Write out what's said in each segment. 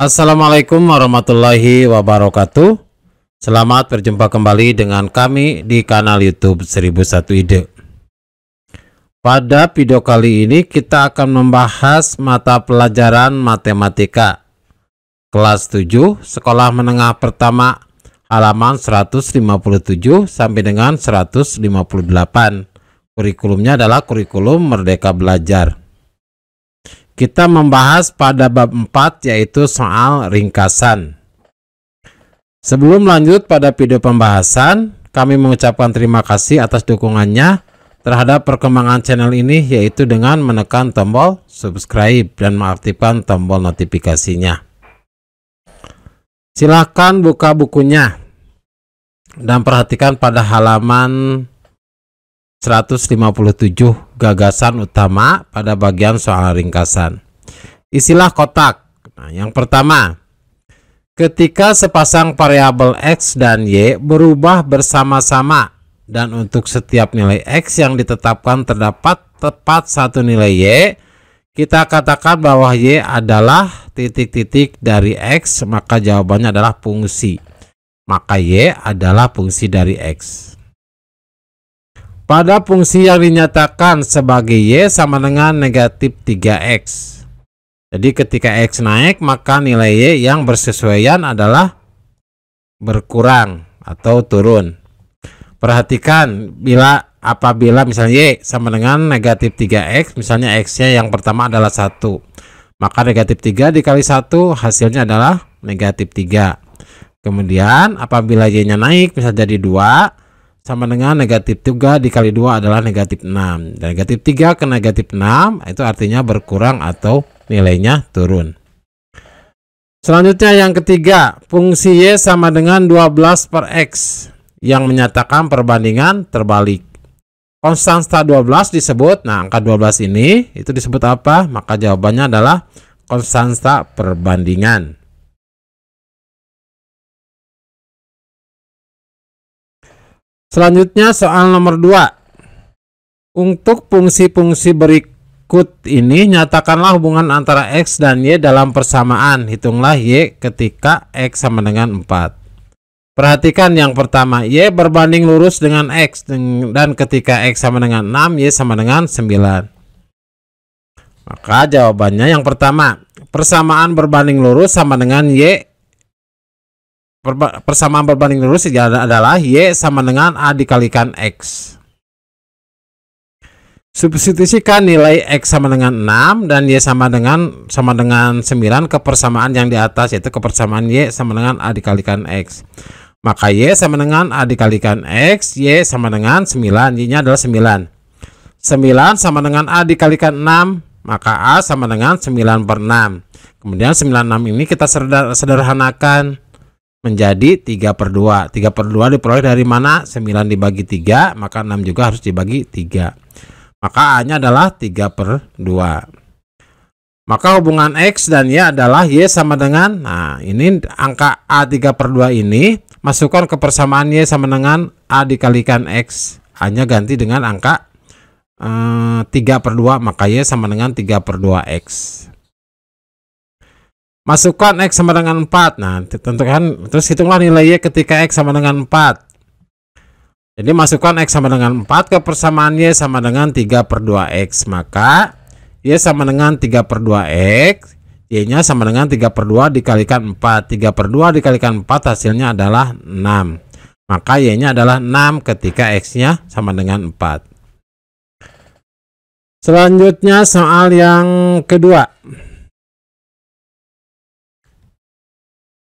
Assalamualaikum warahmatullahi wabarakatuh. Selamat berjumpa kembali dengan kami di kanal YouTube 1001 Ide. Pada video kali ini kita akan membahas mata pelajaran matematika kelas 7 sekolah menengah pertama halaman 157 sampai dengan 158. Kurikulumnya adalah kurikulum Merdeka Belajar. Kita membahas pada bab 4 yaitu soal ringkasan. Sebelum lanjut pada video pembahasan, kami mengucapkan terima kasih atas dukungannya terhadap perkembangan channel ini, yaitu dengan menekan tombol subscribe dan mengaktifkan tombol notifikasinya. Silahkan buka bukunya dan perhatikan pada halaman 157 gagasan utama pada bagian soal ringkasan. Isilah kotak. Nah, yang pertama, ketika sepasang variabel X dan Y berubah bersama-sama dan untuk setiap nilai X yang ditetapkan terdapat tepat satu nilai Y, kita katakan bahwa Y adalah titik-titik dari X, maka jawabannya adalah fungsi. Maka Y adalah fungsi dari X. Pada fungsi yang dinyatakan sebagai Y sama dengan negatif 3X. Jadi ketika X naik, maka nilai Y yang bersesuaian adalah berkurang atau turun. Perhatikan, apabila misalnya Y sama dengan negatif 3X, misalnya X-nya yang pertama adalah 1. Maka negatif 3 dikali 1 hasilnya adalah negatif 3. Kemudian apabila Y-nya naik, misalnya jadi 2, sama dengan negatif 3 dikali 2 adalah negatif 6. Dan negatif 3 ke negatif 6 itu artinya berkurang atau nilainya turun. Selanjutnya yang ketiga, fungsi Y sama dengan 12 per X yang menyatakan perbandingan terbalik. Konstanta 12 disebut, nah angka 12 ini itu disebut apa? Maka jawabannya adalah konstanta perbandingan. Selanjutnya soal nomor 2. Untuk fungsi-fungsi berikut ini nyatakanlah hubungan antara X dan Y dalam persamaan. Hitunglah Y ketika X sama dengan 4. Perhatikan yang pertama, Y berbanding lurus dengan X dan ketika X sama dengan 6, Y sama dengan 9. Maka jawabannya yang pertama, persamaan berbanding lurus sama dengan Y. Persamaan berbanding lurus adalah Y sama dengan A dikalikan X. Substitusikan nilai X sama dengan 6 dan Y sama dengan 9 ke persamaan yang di atas, yaitu ke persamaan Y sama dengan A dikalikan X. Maka Y sama dengan A dikalikan X, Y sama dengan 9, Y-nya adalah 9. 9 sama dengan A dikalikan 6, maka A sama dengan 9 per 6. Kemudian 96 ini kita sederhanakan menjadi 3 per 2. 3 per 2 diperoleh dari mana? 9 dibagi 3, maka 6 juga harus dibagi 3. Maka A-nya adalah 3 per 2. Maka hubungan X dan Y adalah Y sama dengan, nah ini angka A 3 per 2 ini, masukkan ke persamaan Y sama dengan A dikalikan X. A-nya ganti dengan angka 3 per 2, maka Y sama dengan 3 per 2X. Masukkan X sama dengan 4. Nah, tentukan, terus hitunglah nilai Y ketika X sama dengan 4. Jadi masukkan X sama dengan 4 ke persamaan Y sama dengan 3 per 2X. Maka Y sama dengan 3 per 2X. Y-nya sama dengan 3 per 2 dikalikan 4. 3 per 2 dikalikan 4 hasilnya adalah 6. Maka Y-nya adalah 6 ketika X-nya sama dengan 4. Selanjutnya soal yang kedua.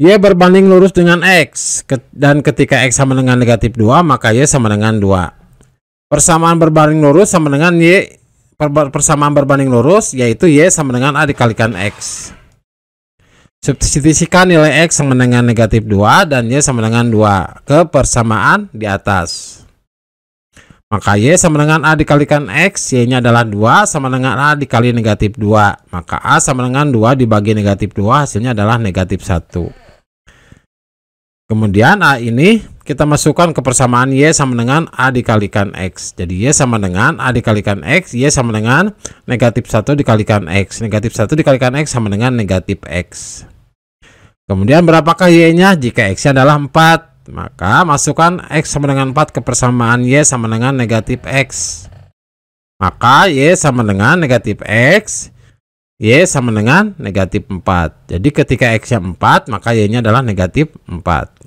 Y berbanding lurus dengan X dan ketika X sama dengan negatif 2 maka Y sama dengan 2. Persamaan berbanding lurus sama dengan Y, persamaan berbanding lurus yaitu Y sama dengan A dikalikan X. Substitusikan nilai X sama dengan negatif 2 dan Y sama dengan 2 ke persamaan di atas. Maka Y sama dengan A dikalikan X, Y-nya adalah 2 sama dengan A dikali negatif 2. Maka A sama dengan 2 dibagi negatif 2 hasilnya adalah negatif 1. Kemudian A ini kita masukkan ke persamaan Y sama dengan A dikalikan X. Jadi Y sama dengan A dikalikan X, Y sama dengan negatif 1 dikalikan X. Negatif 1 dikalikan X sama dengan negatif X. Kemudian berapakah Y-nya? Jika X-nya adalah 4, maka masukkan X sama dengan 4 ke persamaan Y sama dengan negatif X. Maka Y sama dengan negatif X, Y sama dengan negatif 4. Jadi ketika X-nya 4, maka Y-nya adalah negatif 4.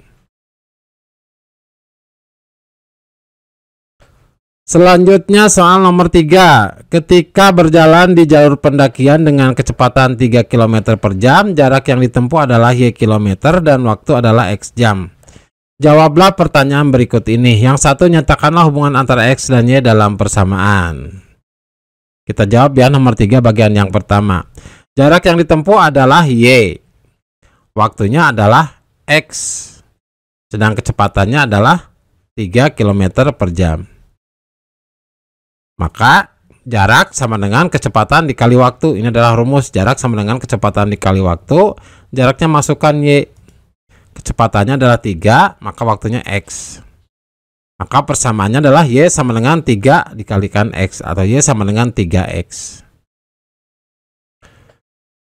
Selanjutnya soal nomor 3. Ketika berjalan di jalur pendakian dengan kecepatan 3 km per jam, jarak yang ditempuh adalah Y km dan waktu adalah X jam. Jawablah pertanyaan berikut ini. Yang satu, nyatakanlah hubungan antara X dan Y dalam persamaan. Kita jawab ya, nomor 3 bagian yang pertama. Jarak yang ditempuh adalah Y. Waktunya adalah X. Sedang kecepatannya adalah 3 km per jam. Maka jarak sama dengan kecepatan dikali waktu. Ini adalah rumus, jarak sama dengan kecepatan dikali waktu. Jaraknya masukkan Y. Kecepatannya adalah 3, maka waktunya X. Maka persamaannya adalah Y sama dengan 3 dikalikan X, atau Y sama dengan 3X.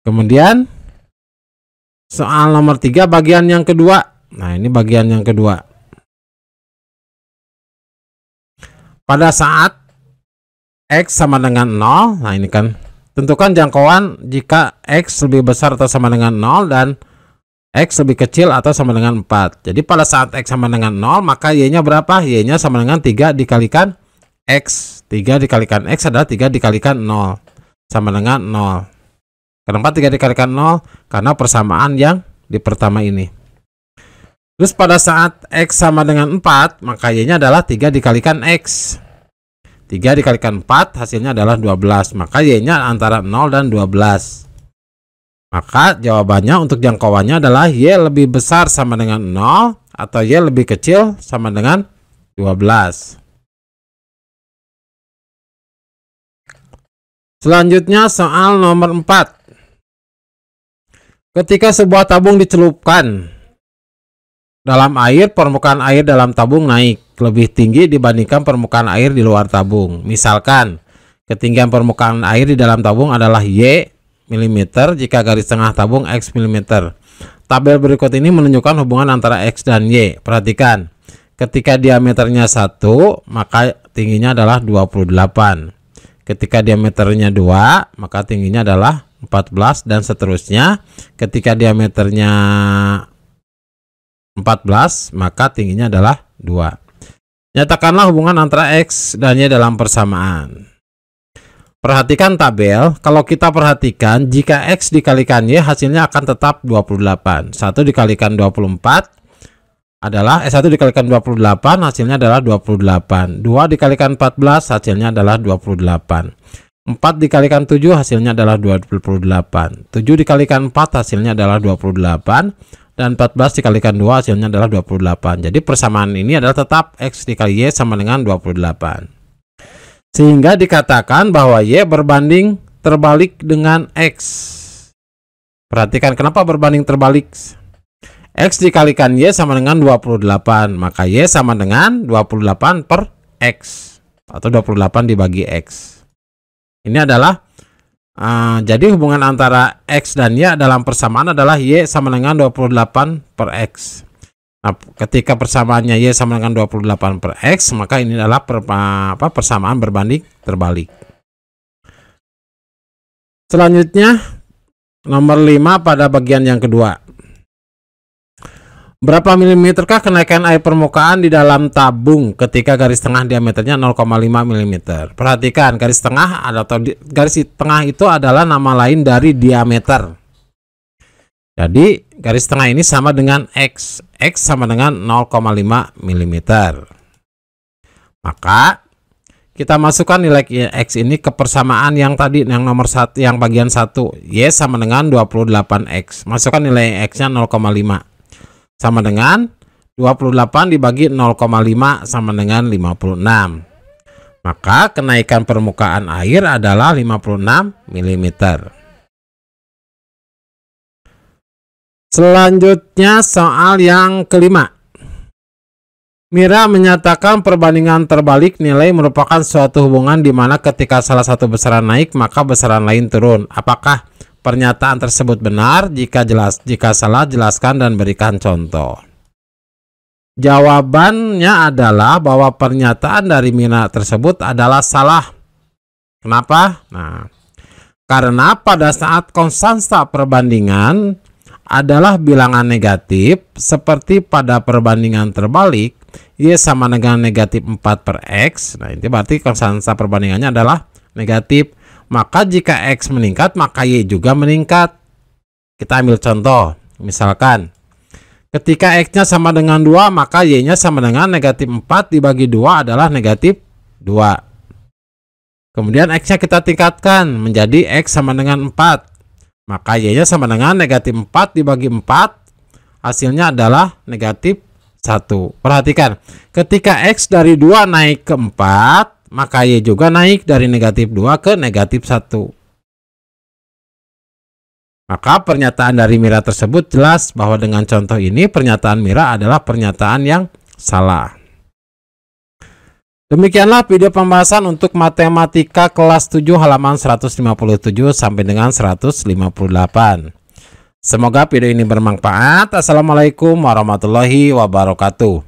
Kemudian soal nomor 3 bagian yang kedua. Nah, ini bagian yang kedua. Pada saat X sama dengan 0, nah ini kan, tentukan jangkauan jika X lebih besar atau sama dengan 0 dan X lebih kecil atau sama dengan 4. Jadi pada saat X sama dengan 0, maka Y-nya berapa? Y-nya sama dengan 3 dikalikan X. 3 dikalikan X adalah 3 dikalikan 0, sama dengan 0. Kenapa 3 dikalikan 0? Karena persamaan yang di pertama ini. Terus pada saat X sama dengan 4, maka Y-nya adalah 3 dikalikan X. 3 dikalikan 4 hasilnya adalah 12. Maka Y-nya antara 0 dan 12. Maka jawabannya untuk jangkauannya adalah Y lebih besar sama dengan 0 atau Y lebih kecil sama dengan 12. Selanjutnya soal nomor 4. Ketika sebuah tabung dicelupkan dalam air, permukaan air dalam tabung naik lebih tinggi dibandingkan permukaan air di luar tabung. Misalkan ketinggian permukaan air di dalam tabung adalah Y mm jika garis tengah tabung X mm. Tabel berikut ini menunjukkan hubungan antara X dan Y. Perhatikan, ketika diameternya 1, maka tingginya adalah 28. Ketika diameternya 2, maka tingginya adalah 14 dan seterusnya. Ketika diameternya 14, maka tingginya adalah 2. Nyatakanlah hubungan antara X dan Y dalam persamaan. Perhatikan tabel. Kalau kita perhatikan, jika X dikalikan Y, hasilnya akan tetap 28. 1 dikalikan 24 adalah 1 dikalikan 28, hasilnya adalah 28. 2 dikalikan 14, hasilnya adalah 28. 4 dikalikan 7, hasilnya adalah 28. 7 dikalikan 4, hasilnya adalah 28. Dan 14 dikalikan 2, hasilnya adalah 28. Jadi persamaan ini adalah tetap X dikali Y sama dengan 28. Sehingga dikatakan bahwa Y berbanding terbalik dengan X. Perhatikan kenapa berbanding terbalik. X dikalikan Y sama dengan 28. Maka Y sama dengan 28 per X. Atau 28 dibagi X. Ini adalah jadi hubungan antara X dan Y dalam persamaan adalah Y sama dengan 28 per X. Nah, ketika persamaannya Y sama dengan 28 per X, maka ini adalah persamaan berbanding terbalik. Selanjutnya, nomor 5 pada bagian yang kedua. Berapa milimeterkah kenaikan air permukaan di dalam tabung ketika garis tengah diameternya 0,5 mm? Perhatikan, garis tengah atau garis tengah itu adalah nama lain dari diameter. Jadi garis tengah ini sama dengan X. X sama dengan 0,5 mm. Maka kita masukkan nilai X ini ke persamaan yang tadi, yang nomor 1, yang bagian 1. Y sama dengan 28X. Masukkan nilai X-nya 0,5. Sama dengan 28 dibagi 0,5 sama dengan 56. Maka kenaikan permukaan air adalah 56 mm. Selanjutnya soal yang kelima. Mira menyatakan perbandingan terbalik nilai merupakan suatu hubungan di mana ketika salah satu besaran naik maka besaran lain turun. Apakah Pernyataan tersebut benar, jika salah jelaskan dan berikan contoh. Jawabannya adalah bahwa pernyataan dari Mira tersebut adalah salah. Kenapa? Nah, karena pada saat konstanta perbandingan adalah bilangan negatif, seperti pada perbandingan terbalik, Y sama dengan negatif 4 per X. Nah, itu berarti konstanta perbandingannya adalah negatif. Maka jika X meningkat, maka Y juga meningkat. Kita ambil contoh. Misalkan, ketika X-nya sama dengan 2, maka Y-nya sama dengan negatif 4 dibagi 2 adalah negatif 2. Kemudian X-nya kita tingkatkan menjadi X sama dengan 4. Maka Y-nya sama dengan negatif 4 dibagi 4. Hasilnya adalah negatif 1. Perhatikan, ketika X dari 2 naik ke 4, maka Y juga naik dari negatif 2 ke negatif 1. Maka pernyataan dari Mira tersebut jelas bahwa dengan contoh ini pernyataan Mira adalah pernyataan yang salah. Demikianlah video pembahasan untuk matematika kelas 7 halaman 157 sampai dengan 158. Semoga video ini bermanfaat. Assalamualaikum warahmatullahi wabarakatuh.